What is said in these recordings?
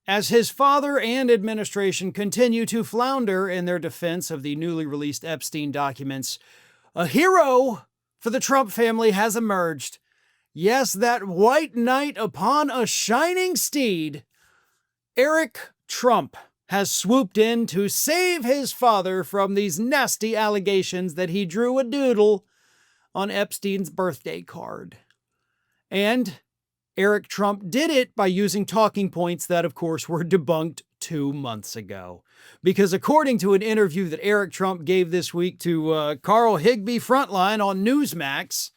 As his father and administration continue to flounder in their defense of the newly released Epstein documents, a hero for the Trump family has emerged. Yes, that white knight upon a shining steed, Eric Trump, has swooped in to save his father from these nasty allegations that he drew a doodle on Epstein's birthday card. And Eric Trump did it by using talking points that, of course, were debunked 2 months ago. Because according to an interview that Eric Trump gave this week to Carl Higbee Frontline on Newsmax,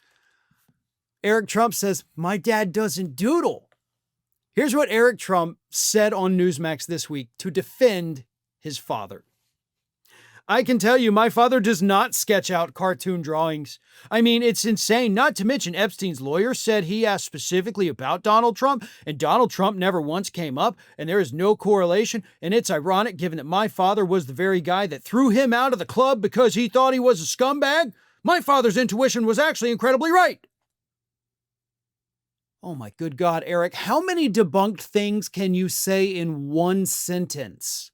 Eric Trump says, "My dad doesn't doodle." Here's what Eric Trump said on Newsmax this week to defend his father. "I can tell you my father does not sketch out cartoon drawings. I mean, it's insane. Not to mention Epstein's lawyer said he asked specifically about Donald Trump, and Donald Trump never once came up, and there is no correlation. And it's ironic given that my father was the very guy that threw him out of the club because he thought he was a scumbag. My father's intuition was actually incredibly right." Oh my good God, Eric, how many debunked things can you say in one sentence?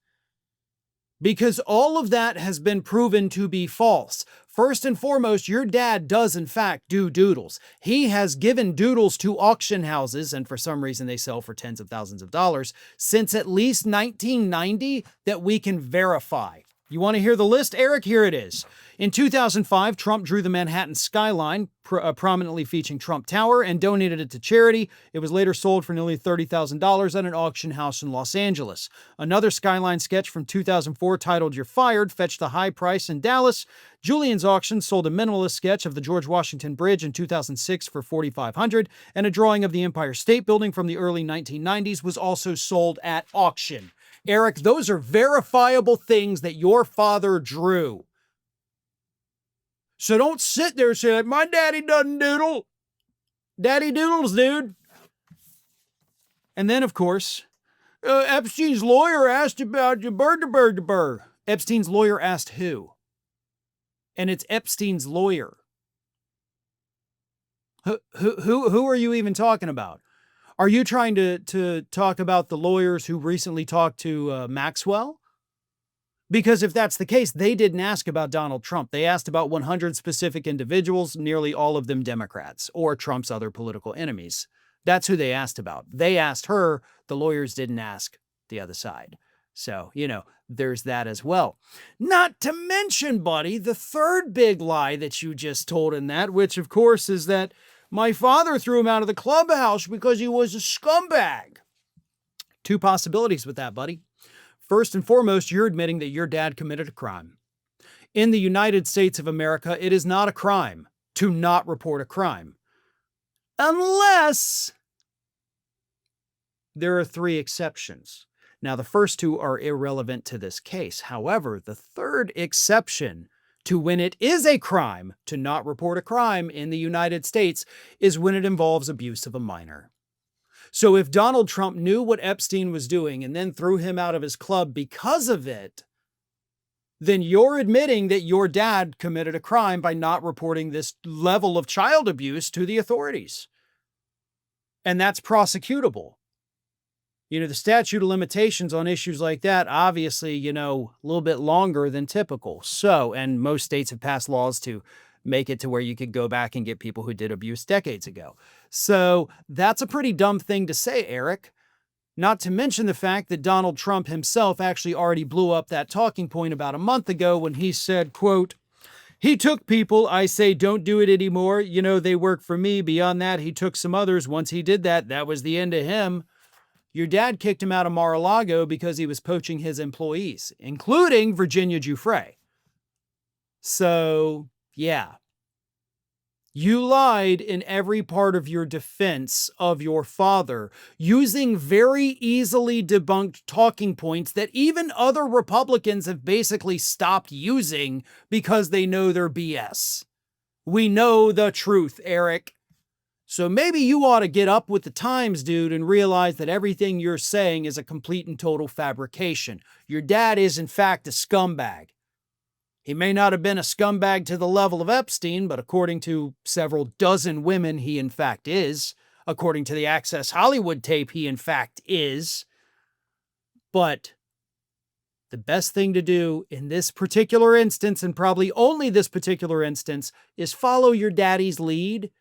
Because all of that has been proven to be false. First and foremost, your dad does in fact do doodles. He has given doodles to auction houses, and for some reason they sell for tens of thousands of dollars, since at least 1990 that we can verify. You want to hear the list, Eric? Here it is. In 2005, Trump drew the Manhattan skyline, prominently featuring Trump Tower, and donated it to charity. It was later sold for nearly $30,000 at an auction house in Los Angeles. Another skyline sketch from 2004 titled "You're Fired" fetched a high price in Dallas. Julian's Auction sold a minimalist sketch of the George Washington Bridge in 2006 for $4,500, and a drawing of the Empire State Building from the early 1990s was also sold at auction. Eric, those are verifiable things that your father drew. So don't sit there and say, like, "My daddy doesn't doodle." Daddy doodles, dude. And then, of course, Epstein's lawyer asked about your bird. Epstein's lawyer asked who? And it's Epstein's lawyer. Who are you even talking about? Are you trying to talk about the lawyers who recently talked to Maxwell? Because if that's the case, they didn't ask about Donald Trump. They asked about 100 specific individuals, nearly all of them Democrats or Trump's other political enemies. That's who they asked about. They asked her. The lawyers didn't ask the other side. So, there's that as well. Not to mention, buddy, the third big lie that you just told in that, which of course is that my father threw him out of the clubhouse because he was a scumbag. Two possibilities with that, buddy. First and foremost, you're admitting that your dad committed a crime. In the United States of America, it is not a crime to not report a crime. Unless there are 3 exceptions. Now, the first 2 are irrelevant to this case. However, the third exception to when it is a crime to not report a crime in the United States is when it involves abuse of a minor. So if Donald Trump knew what Epstein was doing and then threw him out of his club because of it, then you're admitting that your dad committed a crime by not reporting this level of child abuse to the authorities. And that's prosecutable. The statute of limitations on issues like that, obviously, a little bit longer than typical. So, and most states have passed laws to make it to where you could go back and get people who did abuse decades ago. So that's a pretty dumb thing to say, Eric. Not to mention the fact that Donald Trump himself actually already blew up that talking point about a month ago when he said, quote, "He took people. I say don't do it anymore. They work for me. Beyond that, he took some others. Once he did that, that was the end of him." Your dad kicked him out of Mar-a-Lago because he was poaching his employees, including Virginia Giuffre. So, yeah. You lied in every part of your defense of your father, using very easily debunked talking points that even other Republicans have basically stopped using because they know they're BS. We know the truth, Eric. So maybe you ought to get up with the times, dude, and realize that everything you're saying is a complete and total fabrication. Your dad is, in fact, a scumbag. He may not have been a scumbag to the level of Epstein, but according to several dozen women, he in fact is. According to the Access Hollywood tape, he in fact is. But the best thing to do in this particular instance, and probably only this particular instance, is follow your daddy's lead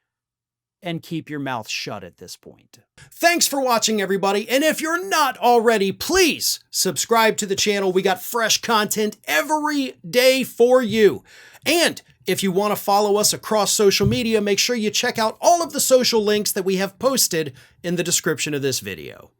and keep your mouth shut at this point. Thanks for watching, everybody. And if you're not already, please subscribe to the channel. We got fresh content every day for you. And if you want to follow us across social media, make sure you check out all of the social links that we have posted in the description of this video.